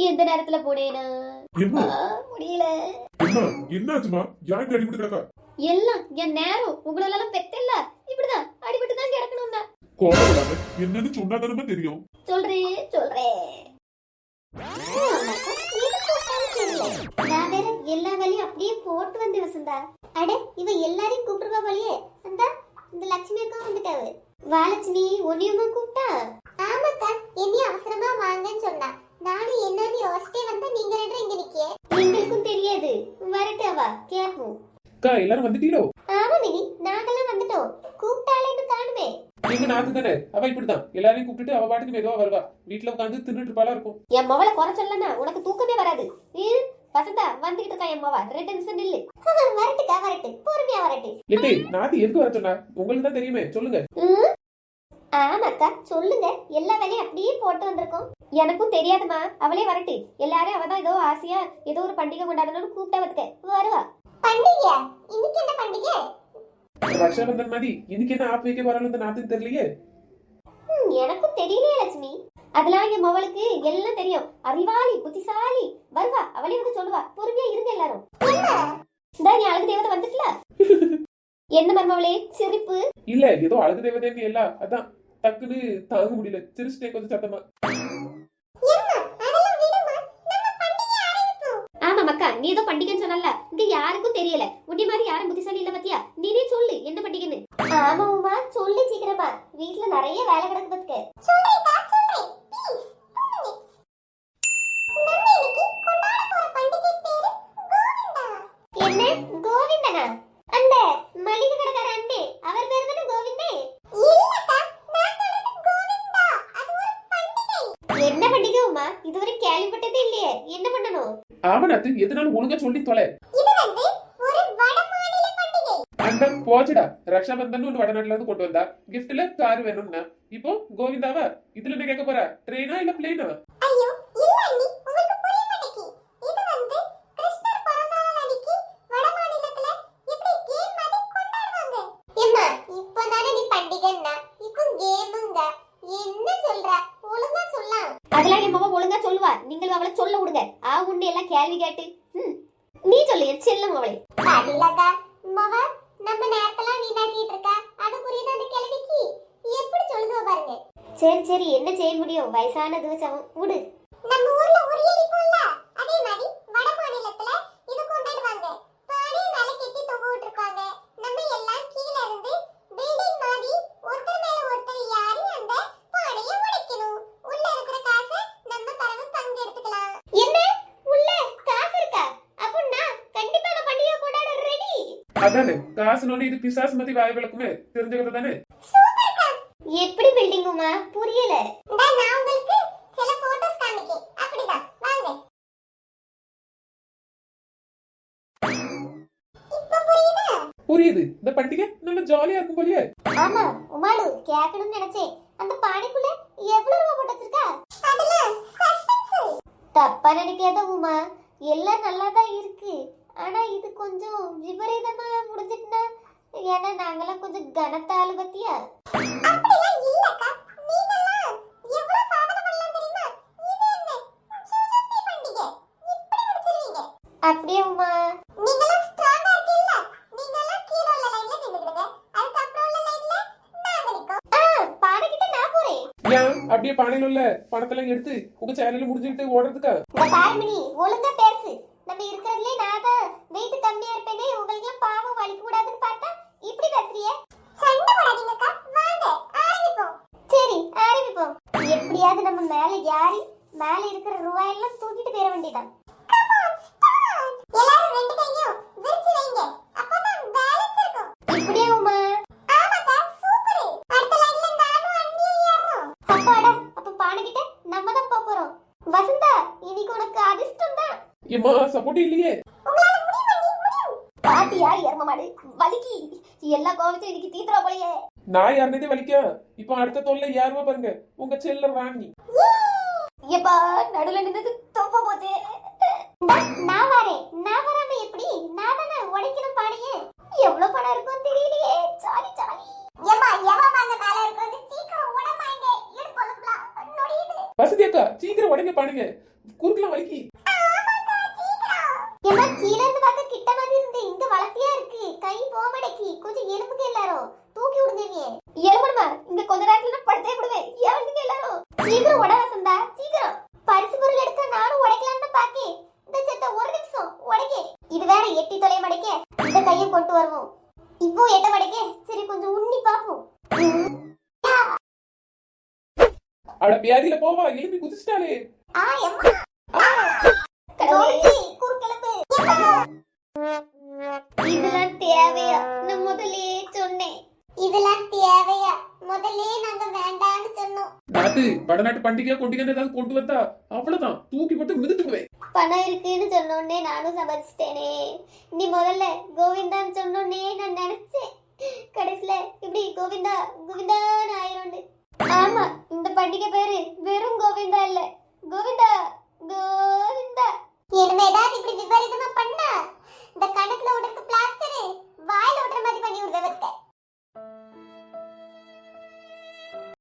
எந்த நேரத்துல போனேனா முடியல. என்னாச்சுமா? யாருக்கு அடிபட்டு கிடக்கா? எல்லாம் என் நேரம் உங்களெல்லாம் பெத்தல்ல இப்படிதான் அடிபட்டு தான் கிடக்கணும்னா. கோவப்படாத, என்னன்னு சொன்னாதானே தெரியும். சொல்றேன். நான் வேற எல்லா வேலையும் அப்படியே போட்டு வந்து வசந்தா. அட இவ எல்லாரையும் கூப்பிடுவா வழியே. அந்த இந்த லட்சுமி அக்கா வந்துட்டாவு. வாலட்சுமி ஒன்னியமா கூப்பிட்டா? ஆமாக்கா, என்னையும் அவசரமா வாங்கன்னு சொன்னா. நானும் என்னன்னு யோசிச்சே வந்தா நீங்க ரெண்டு இங்க நிக்கே. எங்களுக்கும் தெரியாது. வரட்டு அவ கேப்போம். அக்கா எல்லாரும் வந்துட்டீங்களோ? ஆமா மினி, நாங்கெல்லாம் வந்துட்டோம். கூப்பிட்டாலேன்னு காணுமே. நீங்க நாத்து தானே, அவ இப்படிதான் எல்லாரையும் கூப்பிட்டு அவ பாட்டுக்கு மெதுவா வருவா. வீட்டுல உட்காந்து தின்னுட்டு இருப்பாளா இருக்கும். என் மவளை குறை சொல்லனா உனக்கு தூக்கமே வராது. வசந்தா வந்துகிட்டு இருக்கா என் மவா. 2 நிமிஷம் நில்லு. வரட்டுக்கா வரட்டு, பொறுமையா வரட்டு. எத்தே நாத்து எதுக்கு வர சொன்னா? உங்களுக்கு தான் தெரியுமே, சொல்லுங்க. ஆமாக்கா சொல்லுங்க. எல்லா வேலையும் அப்படியே போட்டு வந்திருக்கோம். எனக்கும் தெரியாதுமா, அவளே வரட்டு. எல்லாரும் அவதான் ஏதோ ஆசையா ஏதோ ஒரு பண்டிகை கொண்டாடணும்னு கூப்பிட்டா வந்துக்க வருவா. பண்டிகை? இன்னைக்கு என்ன பண்டிகை? ரக்ஷாபந்தன் மாதிரி இன்னைக்கு என்ன ஆப் வைக்க வரல இந்த நாத்துக்கு தெரியலையே. எனக்கும் தெரியலையே லட்சுமி. அதெல்லாம் என் மவளுக்கு எல்லாம் தெரியும். அறிவாளி, புத்திசாலி. வருவா, அவளே வந்து சொல்லுவா. பொறுமையா இருங்க எல்லாரும். இந்த நீ அழகு தேவதை வந்துட்டல. என்ன மர்மவளே சிரிப்பு? இல்ல ஏதோ அழகு தேவதைன்னு எல்லாம் அதான் டக்குன்னு தாங்க முடியல, சிரிச்சுட்டே கொஞ்சம் சத்தமா. ஆமா மக்கா, நீ ஏதோ பண்டிகைன்னு சொன்னல. இங்க யாருக்கும் தெரியல. உன்னை மாதிரி யாரும் புத்திசாலி இல்ல பத்தியா? நீனே சொல்லு என்ன பண்டிகைன்னு. ஆமா உமா, சொல்லு சீக்கிரமா. வீட்ல நிறைய வேலை கிடக்கு பத்துக்க. சொல்றேன்டா சொல்றேன். Please 2 minutes. நம்ம இன்னைக்கு கொண்டாட போற பண்டிகை பேரு கோவிந்தா. என்ன கோவிந்தனா? அந்த மளிகை கடைக்கார அண்ணே, அவர் பேரு தான கோவிந்தே? இல்லக்கா, நான் சொல்றது கோவிந்தா. அது ஒரு பண்டிகை. என்ன பண்டிகை உமா? இதுவரை கேள்விப்பட்டதே இல்லையே. என்ன பண்ணனும்? ஆவனாத்து எதனால ஒழுங்கா சொல்லி தொலை. இது வந்து ஒரு வடமாநில பண்டிகை. அந்த போச்சுடா, ரக்ஷாபந்தன் ஒரு வடநாட்டுல இருந்து கொண்டு வந்தா. கிஃப்ட்ல கார் வேணும்னா இப்போ கோவிந்தாவா? இதுல என்ன கேட்க போற? ட்ரெயினா இல்ல பிளேனா? ஐயோ இல்ல அண்ணி, உங்களுக்கு புரிய மாட்டேங்கி. இது வந்து கிருஷ்ணர் பிறந்த நாள் அன்னைக்கு வடமாநிலத்துல இப்படி கேம் மாதிரி கொண்டாடுவாங்க. ஏம்மா இப்போதானே நீ பண்டிகைன்னா இப்போ கேமுங்க. என்ன சொல்ற? ஒழுங்கா சொல்லலாம். அதெல்லாம் என் மாமா ஒழுங்கா சொல்லுவா. நீங்கள் அவளை சொல்ல விடுங்க. உன்னை எல்லாம் கேள்வி கேட்டு நீ சொல்லு என் செல்லம் அவளை. இல்லக்கா மாமா, நம்ம நேரத்தெல்லாம் வீணாக்கிட்டு இருக்கா. அது புரியுது அந்த கேள்விக்கு. எப்படி சொல்லுதோ பாருங்க. சரி என்ன செய்ய முடியும்? வயசானது சமம் விடு. நம்ம ஊர்ல உரியடி போல அதே மாதிரி வட மாநிலத்துல இது கொண்டாடுவாங்க. பானை மேல கட்டி தொங்க விட்டுருக்காங்க. நம்ம எல்லாம் கீழ இருந்து பில்டிங் மாதிரி ஒருத்தர் மேல ஒருத்தர் யாரி அந்த பானையை உடைக்கணும். உள்ள இருக்கிற காசை நம்ம தரவு பங்கு எடுத்துக்கலாம். என்ன உள்ள காசு இருக்கா? அப்படினா கண்டிப்பா நான் பண்டிகை கொண்டாட ரெடி. அதானே காசுனோட இது பிசாசு மாதிரி வாய் விளக்குமே, தெரிஞ்சுக்கிறது தானே. எப்படி பில்டிங்குமா? புரியல. நான் உங்களுக்கு சில போட்டோஸ் காமிக்கேன். அப்படிதான் வாங்க. இப்ப புரியுதா? புரியுது. இந்த பண்டிகை நல்ல ஜாலியா இருக்கும் போலயே. ஆமா உமாடு, கேட்கணும்னு நினைச்சேன். அந்த பானைக்குள்ள எவ்வளவு ரூபாய் போட்டு வச்சிருக்கா? அதுல சஸ்பென்ஸ். தப்பா நினைக்காத உமா, எல்லாம் நல்லா தான் இருக்கு. ஆனா இது கொஞ்சம் விபரீதமா முடிஞ்சிட்டுனா, ஏன்னா நாங்கெல்லாம் கொஞ்சம் கனத்தாளு பத்தியா. அப்படிலாம் இல்லக்கா, நீங்கெல்லாம் எவ்வளவு சாதனை பண்ணலாம் தெரியுமா? இது என்ன சுசுத்தி பண்டிகை இப்படி முடிச்சிருவீங்க. அப்படியே உமா, நீங்கெல்லாம் ஸ்ட்ராங்கா இருக்கீல்ல. நீங்கெல்லாம் கீழ உள்ள லைன்ல நின்னுடுங்க. அதுக்கு அப்புறம் உள்ள லைன்ல நாங்க நிக்கோம். பானை கிட்ட நான் போறேன். ஏன் அப்படியே பானையில உள்ள பணத்தெல்லாம் எடுத்து உங்க சேனல்ல முடிஞ்சுக்கிட்டு ஓடுறதுக்கா? பாருமணி ஒழுங்கா பேசு. நம்ம இருக்கிறதுலே நான் தான் வெயிட் கம்மியா இருப்பேனே. உங்களுக்கு எல்லாம் பாவம் வலிக்க கூடாதுன்னு பார்த்தா இப்படி பேசுறியே. சண்டை போடாதீங்கக்கா, வாங்க ஆரம்பிப்போம். சரி ஆரம்பிப்போம். எப்படியாவது நம்ம மேல யாரி மேல இருக்கிற ரூபாய் எல்லாம் தூக்கிட்டு போயிட வேண்டியதான். எல்லாரும் ரெண்டு கையும் விரிச்சு வைங்க. அப்பதான் பேலன்ஸ் இருக்கும். இப்படியே உமா? ஆமாக்கா சூப்பர். அடுத்த லைன்ல நானும் அண்ணியும் ஏறோம். அப்பாடா, அப்ப பானை கிட்ட நம்ம தான் போறோம். வசந்தா இன்னைக்கு உனக்கு அதிர்ஷ்டம் தான். ஏமா சப்போர்ட் இல்லையே. உங்களால முடியும். பாத்தியா எர்ம மாடு வலிக்கி எல்லா கோவத்தையும் இன்னைக்கு தீத்துறா போலயே. நான் யாருனதே வலிக்கா. இப்போ அடுத்த தொல்லை யாருமா பாருங்க, உங்க செல்ல ராணி. ஏப்பா நடுவுல நின்னது தோப்ப போதே. நான் வராம எப்படி? நான் தானே உடைக்கணும் பானையே. எவ்வளவு பணம் இருக்கும் தெரியலையே. சாலி ஏமா எவ வாங்க மேல இருக்கு. சீக்கிரம் உடைமாங்க. இடுப்பு ஒழுங்கலாம் நொடியுது. வசதி அக்கா சீக்கிரம் உடைங்க பாருங்க குறுக்கெல்லாம் வலிக்கி. ஏமா கீழ இருந்து பார்க்க கிட்ட மாதிரி இருந்து இங்க வளர்த்தியா இருக்கு கை போமடக்கி கொஞ்சம் எலும்புங்க எல்லாரும் தூக்கி விடுங்க நீ எலும்புமா இங்க கொஞ்ச நேரத்துல படுத்தே விடுவேன் எலும்புங்க எல்லாரும் சீக்கிரம் உட வசந்தா சீக்கிரம் பரிசு பொருள் எடுக்க நானும் உடைக்கலாம்னு பாக்கேன் இந்த செத்த ஒரு நிமிஷம் உடைக்க இது வேற எட்டி தொலைய மடைக்க இந்த கையை கொண்டு வருவோம் இப்போ எட்ட மடைக்க சரி கொஞ்சம் உண்ணி பாப்போம் அட வியாதியில போவா எழுப்பி குதிச்சிட்டாலே. எம்மா கடவுளே குறுக்கெலும்பு இதெல்லாம் தேவையா நான் முதல்லயே சொன்னேன் இதெல்லாம் தேவையா முதல்லயே நாங்க வேண்டாம்னு சொன்னோம். நாத்து வடநாட்டு பண்டிகையா கொண்டிகன்னு ஏதாவது கொண்டு வந்தா அவ்வளவுதான் தூக்கி போட்டு மிதித்துக்குவேன். பணம் இருக்குன்னு சொன்னோடனே நானும் சம்பாதிச்சிட்டேனே நீ முதல்ல கோவிந்தான்னு சொன்னோடனே நான் நினைச்சேன் கடைசியில இப்படி கோவிந்தா கோவிந்தான்னு ஆயிரோண்டு. ஆமா இந்த பண்டிகை பேரு வெறும் கோவிந்தா இல்ல கோவிந்தா கோவிந்தா. இனிமே ஏதாவது இப்படி விபரீதமா பண்ணா இந்த கணக்குல உடற்கு